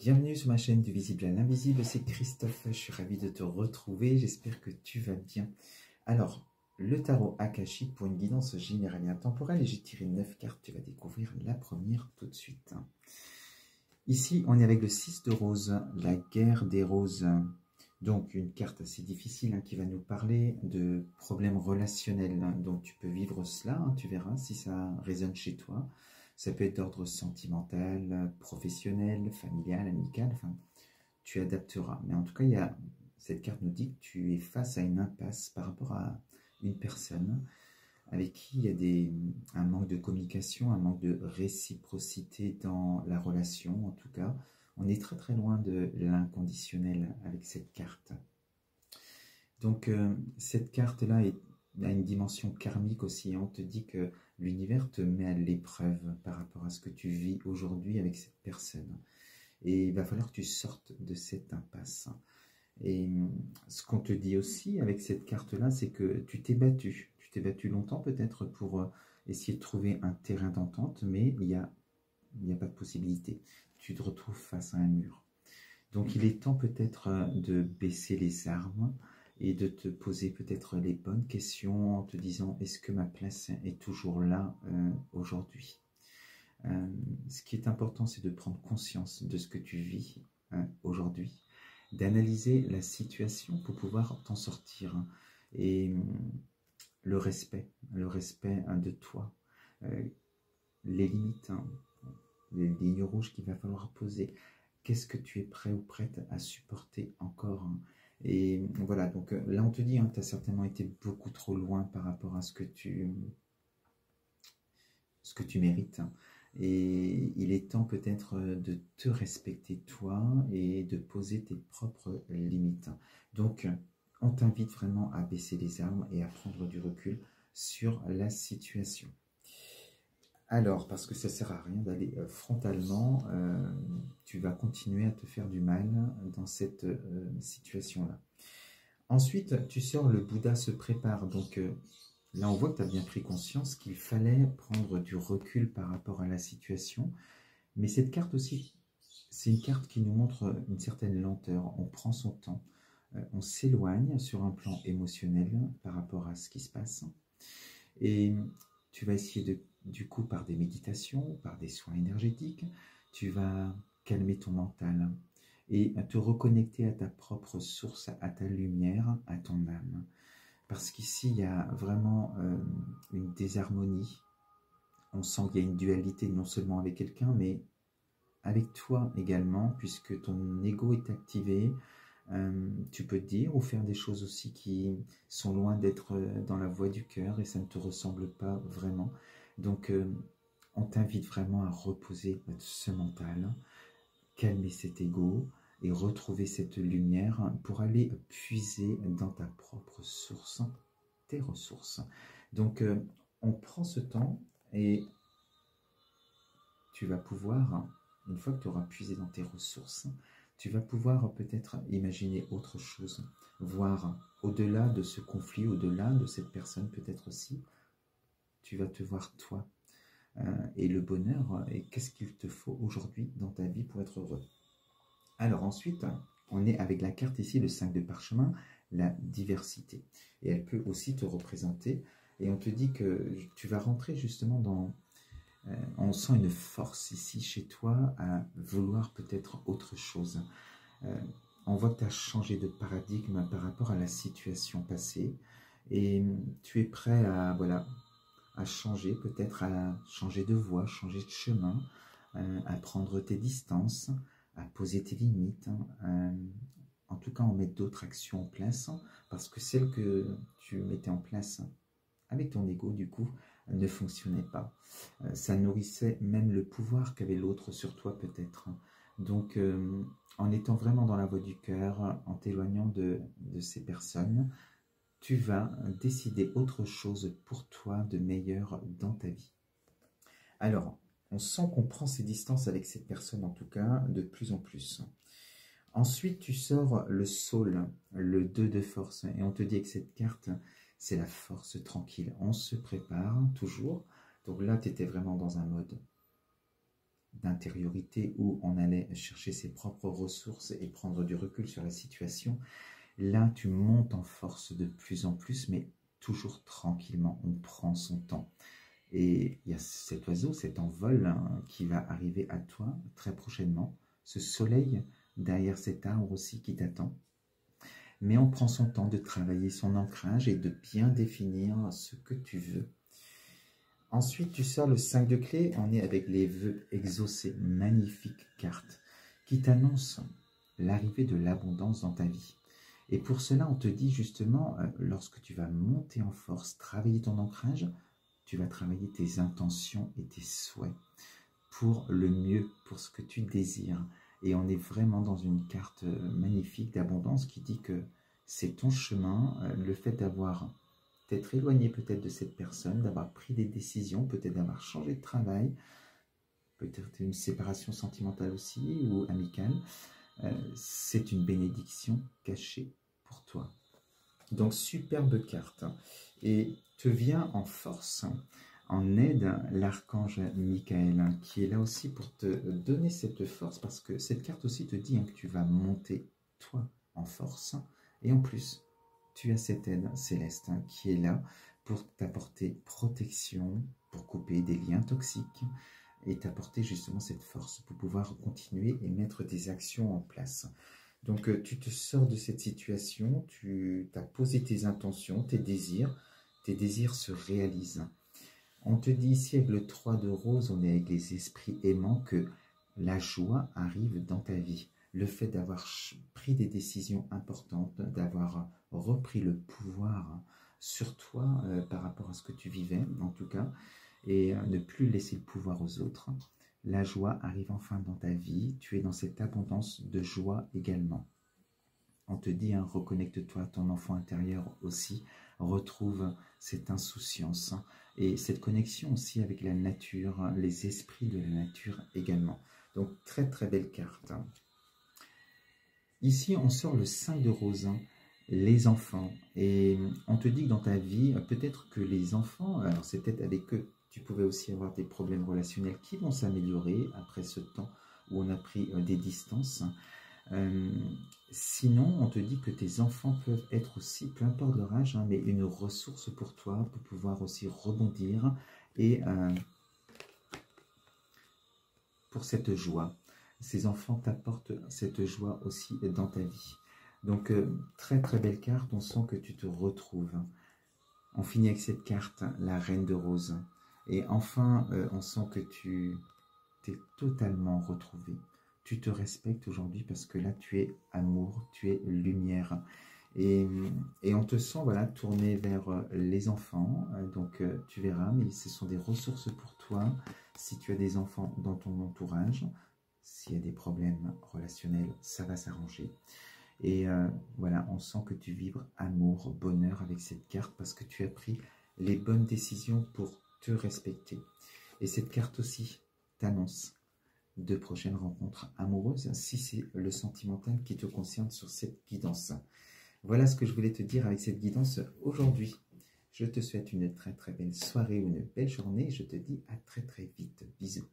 Bienvenue sur ma chaîne du visible à l'invisible, c'est Christophe, je suis ravi de te retrouver, j'espère que tu vas bien. Alors, le tarot akashique pour une guidance générale et intemporelle, et j'ai tiré 9 cartes, tu vas découvrir la première tout de suite. Ici, on est avec le 6 de rose, la guerre des roses. Donc, une carte assez difficile qui va nous parler de problèmes relationnels. Donc, tu peux vivre cela, tu verras si ça résonne chez toi. Ça peut être d'ordre sentimental, professionnel, familial, amical, enfin, tu adapteras. Mais en tout cas, cette carte nous dit que tu es face à une impasse par rapport à une personne avec qui il y a un manque de communication, un manque de réciprocité dans la relation. En tout cas, on est très très loin de l'inconditionnel avec cette carte. Donc, cette carte-là a une dimension karmique aussi. On te dit que l'univers te met à l'épreuve par rapport à ce que tu vis aujourd'hui avec cette personne. Et il va falloir que tu sortes de cette impasse. Et ce qu'on te dit aussi avec cette carte-là, c'est que tu t'es battu. Tu t'es battu longtemps peut-être pour essayer de trouver un terrain d'entente, mais il n'y a pas de possibilité. Tu te retrouves face à un mur. Donc il est temps peut-être de baisser les armes et de te poser peut-être les bonnes questions en te disant est-ce que ma place est toujours là aujourd'hui. Ce qui est important, c'est de prendre conscience de ce que tu vis aujourd'hui, d'analyser la situation pour pouvoir t'en sortir. Et le respect de toi, les limites, les lignes rouges qu'il va falloir poser. Qu'est-ce que tu es prêt ou prête à supporter encore? Et voilà, donc là on te dit, tu as certainement été beaucoup trop loin par rapport à ce que tu mérites. Et il est temps peut-être de te respecter toi et de poser tes propres limites. Donc on t'invite vraiment à baisser les armes et à prendre du recul sur la situation. Alors, parce que ça ne sert à rien d'aller frontalement, tu vas continuer à te faire du mal dans cette situation-là. Ensuite, tu sors, le Bouddha se prépare. Donc là, on voit que tu as bien pris conscience qu'il fallait prendre du recul par rapport à la situation. Mais cette carte aussi, c'est une carte qui nous montre une certaine lenteur. On prend son temps, on s'éloigne sur un plan émotionnel par rapport à ce qui se passe. Et tu vas essayer du coup, par des méditations, par des soins énergétiques, tu vas calmer ton mental et te reconnecter à ta propre source, à ta lumière, à ton âme. Parce qu'ici, il y a vraiment une désharmonie. On sent qu'il y a une dualité non seulement avec quelqu'un, mais avec toi également, puisque ton ego est activé. Tu peux dire ou faire des choses aussi qui sont loin d'être dans la voie du cœur et ça ne te ressemble pas vraiment. Donc, on t'invite vraiment à reposer ce mental, calmer cet ego et retrouver cette lumière pour aller puiser dans ta propre source, tes ressources. Donc, on prend ce temps et tu vas pouvoir, une fois que tu auras puisé dans tes ressources, tu vas pouvoir peut-être imaginer autre chose, voir au-delà de ce conflit, au-delà de cette personne peut-être aussi, tu vas te voir toi et le bonheur et qu'est-ce qu'il te faut aujourd'hui dans ta vie pour être heureux. Alors ensuite, on est avec la carte ici, le 5 de parchemin, la diversité. Et elle peut aussi te représenter et on te dit que tu vas rentrer justement dans... on sent une force ici chez toi à vouloir peut-être autre chose. On voit que tu as changé de paradigme par rapport à la situation passée et tu es prêt à, voilà, à changer, peut-être à changer de voie, changer de chemin, à prendre tes distances, à poser tes limites, en tout cas en mettre d'autres actions en place parce que celles que tu mettais en place avec ton ego du coup ne fonctionnait pas. Ça nourrissait même le pouvoir qu'avait l'autre sur toi peut-être. Donc en étant vraiment dans la voie du cœur, en t'éloignant de ces personnes, tu vas décider autre chose pour toi de meilleur dans ta vie. Alors, on sent qu'on prend ses distances avec cette personne en tout cas de plus en plus. Ensuite, tu sors le Saule, le 2 de force et on te dit que cette carte, c'est la force tranquille. On se prépare toujours. Donc là, tu étais vraiment dans un mode d'intériorité où on allait chercher ses propres ressources et prendre du recul sur la situation. Là, tu montes en force de plus en plus, mais toujours tranquillement. On prend son temps. Et il y a cet oiseau, cet envol hein, qui va arriver à toi très prochainement. Ce soleil derrière cet arbre aussi qui t'attend. Mais on prend son temps de travailler son ancrage et de bien définir ce que tu veux. Ensuite, tu sors le 5 de clé. On est avec les vœux exaucés. Magnifique carte qui t'annonce l'arrivée de l'abondance dans ta vie. Et pour cela, on te dit justement, lorsque tu vas monter en force, travailler ton ancrage, tu vas travailler tes intentions et tes souhaits pour le mieux, pour ce que tu désires. Et on est vraiment dans une carte magnifique d'abondance qui dit que c'est ton chemin, le fait d'avoir t'être éloigné peut-être de cette personne, d'avoir pris des décisions, peut-être d'avoir changé de travail, peut-être une séparation sentimentale aussi ou amicale, c'est une bénédiction cachée pour toi. Donc superbe carte. Et te vient en force, en aide, l'archange Michael, qui est là aussi pour te donner cette force, parce que cette carte aussi te dit hein, que tu vas monter, toi, en force. Et en plus, tu as cette aide céleste hein, qui est là pour t'apporter protection, pour couper des liens toxiques, et t'apporter justement cette force pour pouvoir continuer et mettre tes actions en place. Donc tu te sors de cette situation, tu as posé tes intentions, tes désirs se réalisent. On te dit ici avec le 3 de rose, on est avec les esprits aimants, que la joie arrive dans ta vie. Le fait d'avoir pris des décisions importantes, d'avoir repris le pouvoir sur toi par rapport à ce que tu vivais en tout cas, et ne plus laisser le pouvoir aux autres. La joie arrive enfin dans ta vie, tu es dans cette abondance de joie également. On te dit, hein, reconnecte-toi à ton enfant intérieur aussi, retrouve cette insouciance et cette connexion aussi avec la nature, les esprits de la nature également. Donc très très belle carte. Ici on sort le 5 de rose, hein, les enfants, et on te dit que dans ta vie, peut-être que les enfants, alors c'est peut-être avec eux, tu pouvais aussi avoir des problèmes relationnels qui vont s'améliorer après ce temps où on a pris des distances. Sinon, on te dit que tes enfants peuvent être aussi, peu importe leur âge, hein, mais une ressource pour toi, pour pouvoir aussi rebondir et pour cette joie. Ces enfants t'apportent cette joie aussi dans ta vie. Donc, très très belle carte, on sent que tu te retrouves. On finit avec cette carte, la Reine de Rose. Et enfin, on sent que tu t'es totalement retrouvé. Tu te respectes aujourd'hui parce que là, tu es amour, tu es lumière. Et on te sent voilà, tourné vers les enfants. Donc, tu verras, mais ce sont des ressources pour toi. Si tu as des enfants dans ton entourage, s'il y a des problèmes relationnels, ça va s'arranger. Et voilà, on sent que tu vibres amour, bonheur avec cette carte parce que tu as pris les bonnes décisions pour te respecter. Et cette carte aussi t'annonce de prochaines rencontres amoureuses, si c'est le sentimental qui te concerne sur cette guidance. Voilà ce que je voulais te dire avec cette guidance aujourd'hui. Je te souhaite une très très belle soirée ou une belle journée. Je te dis à très très vite. Bisous.